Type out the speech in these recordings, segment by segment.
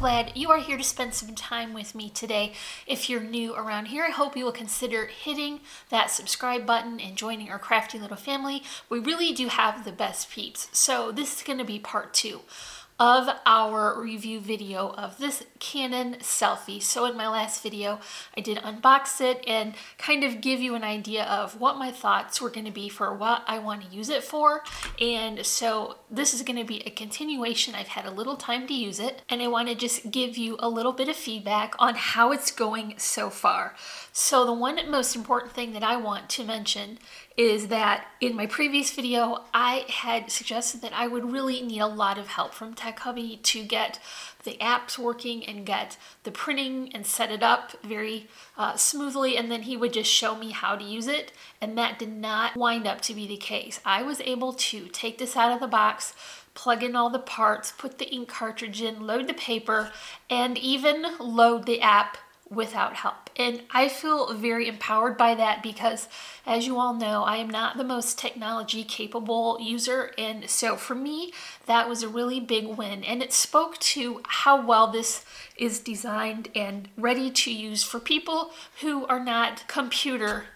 glad you are here to spend some time with me today. If you're new around here, I hope you will consider hitting that subscribe button and joining our crafty little family. We really do have the best peeps. So this is going to be part 2 of our review video of this Canon Selphy. So in my last video, I did unbox it and kind of give you an idea of what my thoughts were going to be for what I want to use it for. And so this is going to be a continuation. I've had a little time to use it, and I want to just give you a little bit of feedback on how it's going so far. So the one most important thing that I want to mention is that in my previous video, I had suggested that I would really need a lot of help from Tech Hubby to get the apps working and get the printing and set it up very smoothly, and then he would just show me how to use it, and that did not wind up to be the case. I was able to take this out of the box, plug in all the parts, put the ink cartridge in, load the paper, and even load the app without help. And I feel very empowered by that because, as you all know, I am not the most technology capable user, and so for me that was a really big win, and it spoke to how well this is designed and ready to use for people who are not computer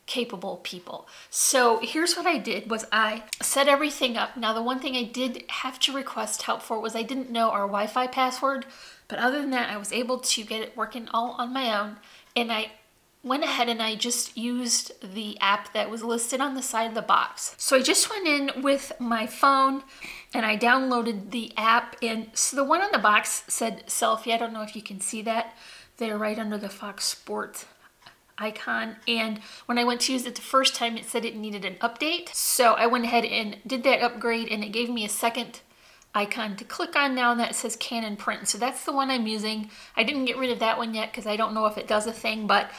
capable people. So here's what I did was I set everything up. Now the one thing I did have to request help for was I didn't know our Wi-Fi password, but other than that I was able to get it working all on my own, and I went ahead and I just used the app that was listed on the side of the box. So I just went in with my phone and I downloaded the app, and so the one on the box said Selphy. I don't know if you can see that. They're right under the Fox Sports icon, and when I went to use it the first time it said it needed an update, so I went ahead and did that upgrade, and it gave me a second icon to click on now, and that says Canon Print. So that's the one I'm using. I didn't get rid of that one yet because I don't know if it does a thing, but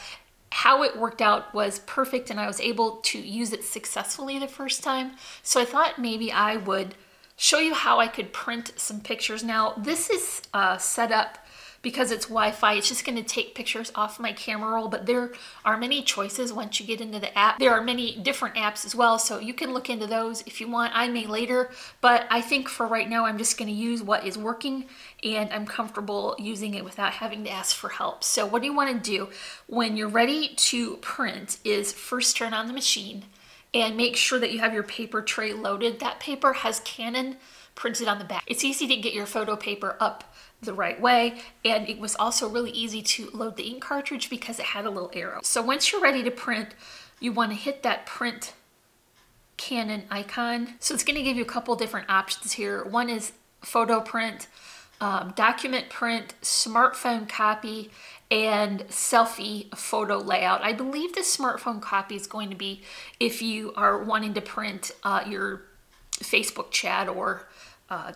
how it worked out was perfect, and I was able to use it successfully the first time. So I thought maybe I would show you how I could print some pictures. Now this is set up because it's Wi-Fi. It's just going to take pictures off my camera roll, but there are many choices once you get into the app. There are many different apps as well, so you can look into those if you want. I may later, but I think for right now I'm just going to use what is working, and I'm comfortable using it without having to ask for help. So what you want to do when you're ready to print is first turn on the machine and make sure that you have your paper tray loaded. That paper has Canon printed on the back. It's easy to get your photo paper up the right way, and it was also really easy to load the ink cartridge because it had a little arrow. So once you're ready to print, you want to hit that print Canon icon. So it's going to give you a couple different options here. One is photo print, document print, smartphone copy, and selfie photo layout. I believe the smartphone copy is going to be if you are wanting to print your Facebook chat or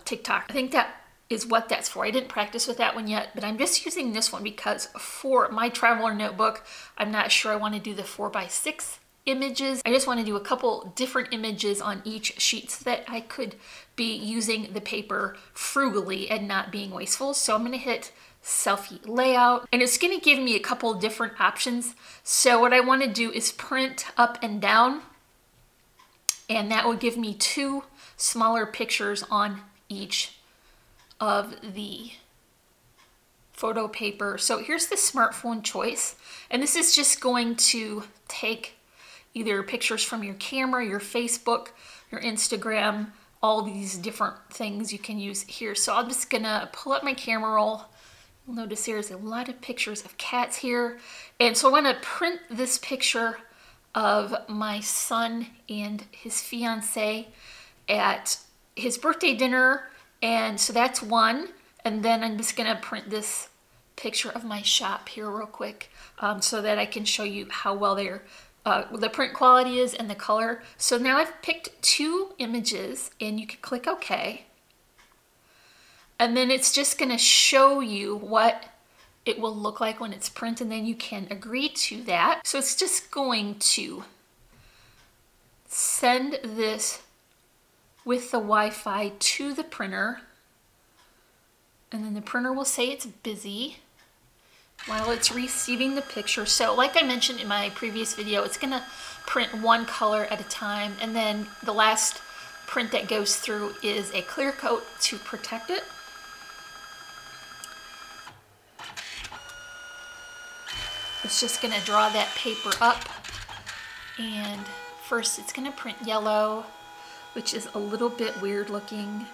TikTok. I think that is what that's for. I didn't practice with that one yet, but I'm just using this one because for my traveler notebook, I'm not sure I want to do the 4x6 images. I just want to do a couple different images on each sheet so that I could be using the paper frugally and not being wasteful. So I'm going to hit selfie layout, and it's going to give me a couple different options. So what I want to do is print up and down, and that will give me 2 smaller pictures on each of the photo paper. So here's the smartphone choice, and this is just going to take either pictures from your camera, your Facebook, your Instagram, all these different things you can use here. So I'm just gonna pull up my camera roll. You'll notice there's a lot of pictures of cats here, and so I want to print this picture of my son and his fiance at his birthday dinner. And so that's one, and then I'm just gonna print this picture of my shop here real quick so that I can show you how well the print quality is and the color. So now I've picked 2 images, and you can click OK. And then it's just gonna show you what it will look like when it's printed, and then you can agree to that. So it's just going to send this with the Wi-Fi to the printer, and then the printer will say it's busy while it's receiving the picture. So like I mentioned in my previous video, it's gonna print one color at a time, and then the last print that goes through is a clear coat to protect it. It's just gonna draw that paper up, and first it's gonna print yellow, which is a little bit weird looking.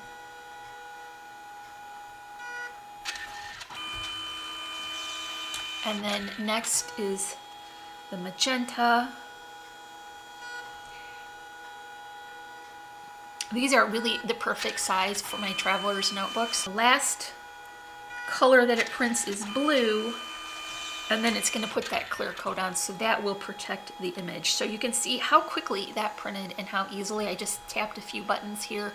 And then next is the magenta. These are really the perfect size for my traveler's notebooks. The last color that it prints is blue, and then it's going to put that clear coat on, so that will protect the image. So you can see how quickly that printed and how easily. I just tapped a few buttons here,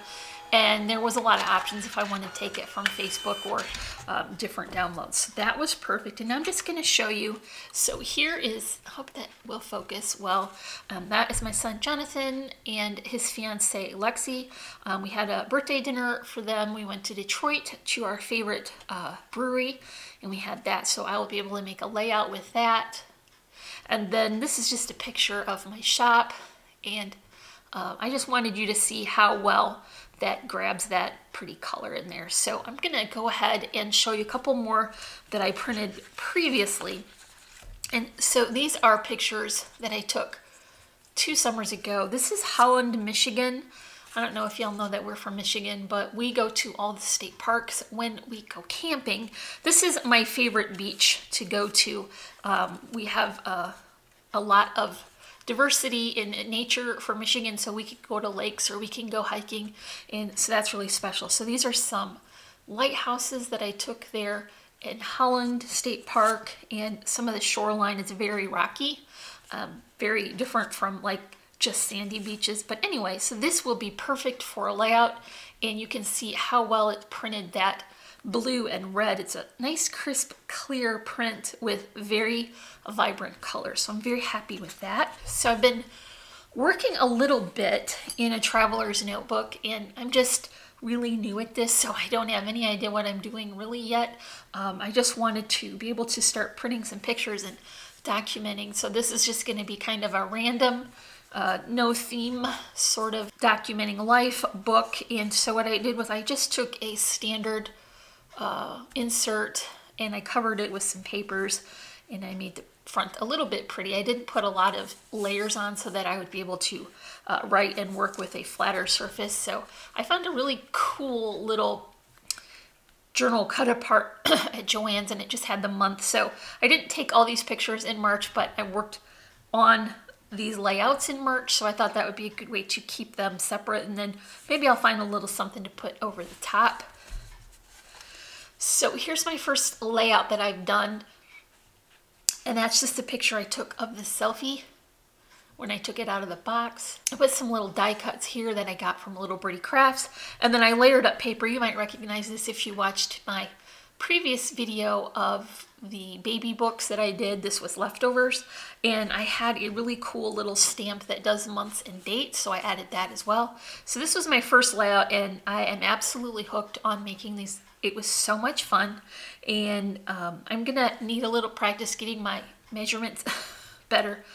and there was a lot of options if I want to take it from Facebook or different downloads. So that was perfect. And now I'm just going to show you. So here is, I hope that will focus well. That is my son Jonathan and his fiance Lexi. We had a birthday dinner for them. We went to Detroit to our favorite brewery, and we had that. So I will be able to make a layout with that. And then this is just a picture of my shop, and I just wanted you to see how well that grabs that pretty color in there. So I'm gonna go ahead and show you a couple more that I printed previously. And so these are pictures that I took 2 summers ago. This is Holland, Michigan. I don't know if y'all know that we're from Michigan, but we go to all the state parks when we go camping. This is my favorite beach to go to. We have a lot of diversity in nature for Michigan, so we can go to lakes or we can go hiking, and so that's really special. So these are some lighthouses that I took there in Holland State Park, and some of the shoreline is very rocky, very different from like just sandy beaches. But anyway, so this will be perfect for a layout, and you can see how well it printed that blue and red. It's a nice crisp clear print with very vibrant colors, so I'm very happy with that. So I've been working a little bit in a traveler's notebook, and I'm just really new at this, so I don't have any idea what I'm doing really yet. I just wanted to be able to start printing some pictures and documenting. So this is just going to be kind of a random no theme sort of documenting life book. And so what I did was I just took a standard insert and I covered it with some papers, and I made the front a little bit pretty. I didn't put a lot of layers on so that I would be able to write and work with a flatter surface. So I found a really cool little journal cut apart at Joann's, and it just had the month. So I didn't take all these pictures in March, but I worked on these layouts in March, so I thought that would be a good way to keep them separate, and then maybe I'll find a little something to put over the top. So here's my first layout that I've done, and that's just a picture I took of the Selphy when I took it out of the box. I put some little die cuts here that I got from Little Birdie Crafts, and then I layered up paper. You might recognize this if you watched my previous video of the baby books that I did. This was leftovers, and I had a really cool little stamp that does months and dates, so I added that as well. So this was my first layout, and I am absolutely hooked on making these. It was so much fun, and I'm gonna need a little practice getting my measurements better,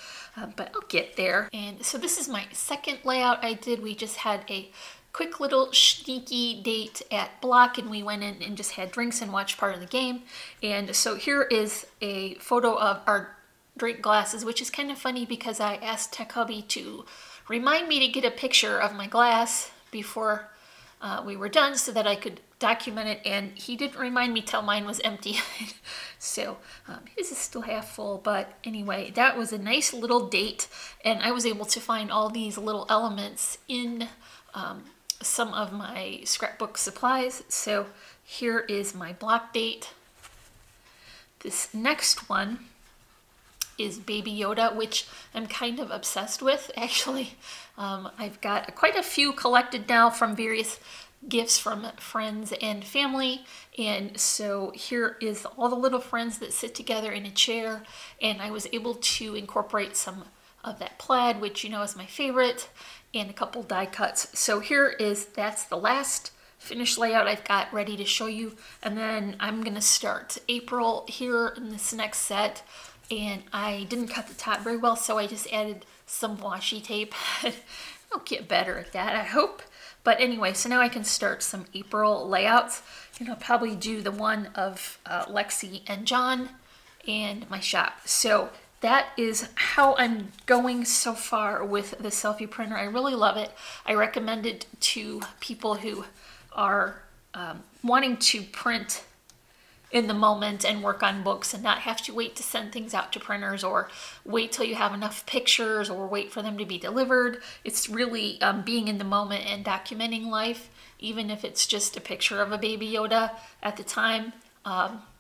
but I'll get there. And so this is my second layout I did. We just had a quick little sneaky date at Block, and we went in and just had drinks and watched part of the game. And so here is a photo of our drink glasses, which is kind of funny because I asked Tech Hubby to remind me to get a picture of my glass before we were done so that I could document it, and he didn't remind me till mine was empty. So his is still half full, but anyway, that was a nice little date, and I was able to find all these little elements in some of my scrapbook supplies. So here is my Block date. This next one is Baby Yoda, which I'm kind of obsessed with, actually. I've got quite a few collected now from various gifts from friends and family, and so here is all the little friends that sit together in a chair, and I was able to incorporate some of that plaid, which you know is my favorite, and a couple die cuts. So that's the last finished layout I've got ready to show you, and then I'm gonna start April here in this next set. And I didn't cut the top very well, so I just added some washi tape. I'll get better at that, I hope. But anyway, so now I can start some April layouts. And I'll probably do the one of Lexi and John and my shop. So that is how I'm going so far with the Selphy printer. I really love it. I recommend it to people who are wanting to print in the moment and work on books and not have to wait to send things out to printers or wait till you have enough pictures or wait for them to be delivered. It's really being in the moment and documenting life, even if it's just a picture of a baby Yoda at the time.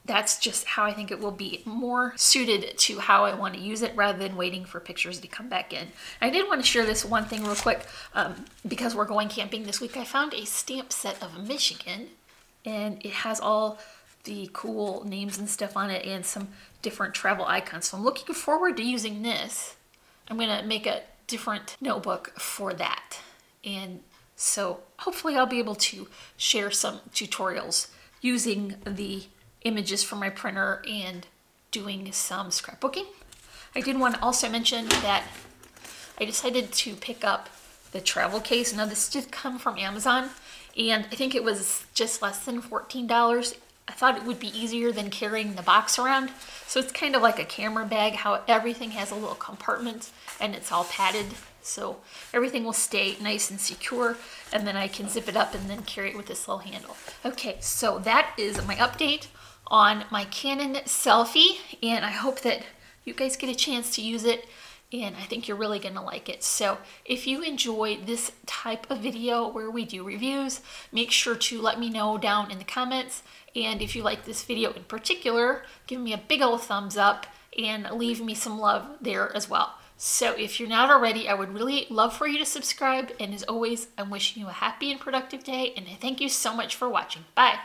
That's just how I think it will be more suited to how I want to use it rather than waiting for pictures to come back in. I did want to share this one thing real quick because we're going camping this week. I found a stamp set of Michigan, and it has all the cool names and stuff on it and some different travel icons. So I'm looking forward to using this. I'm gonna make a different notebook for that. And so hopefully I'll be able to share some tutorials using the images from my printer and doing some scrapbooking. I did want to also mention that I decided to pick up the travel case. Now this did come from Amazon, and I think it was just less than $14. I thought it would be easier than carrying the box around. So it's kind of like a camera bag, how everything has a little compartment and it's all padded. So everything will stay nice and secure, and then I can zip it up and then carry it with this little handle. Okay, so that is my update on my Canon Selphy, and I hope that you guys get a chance to use it, and I think you're really gonna like it. So if you enjoy this type of video where we do reviews, make sure to let me know down in the comments. And if you like this video in particular, give me a big old thumbs up and leave me some love there as well. So if you're not already, I would really love for you to subscribe. And as always, I'm wishing you a happy and productive day, and I thank you so much for watching. Bye.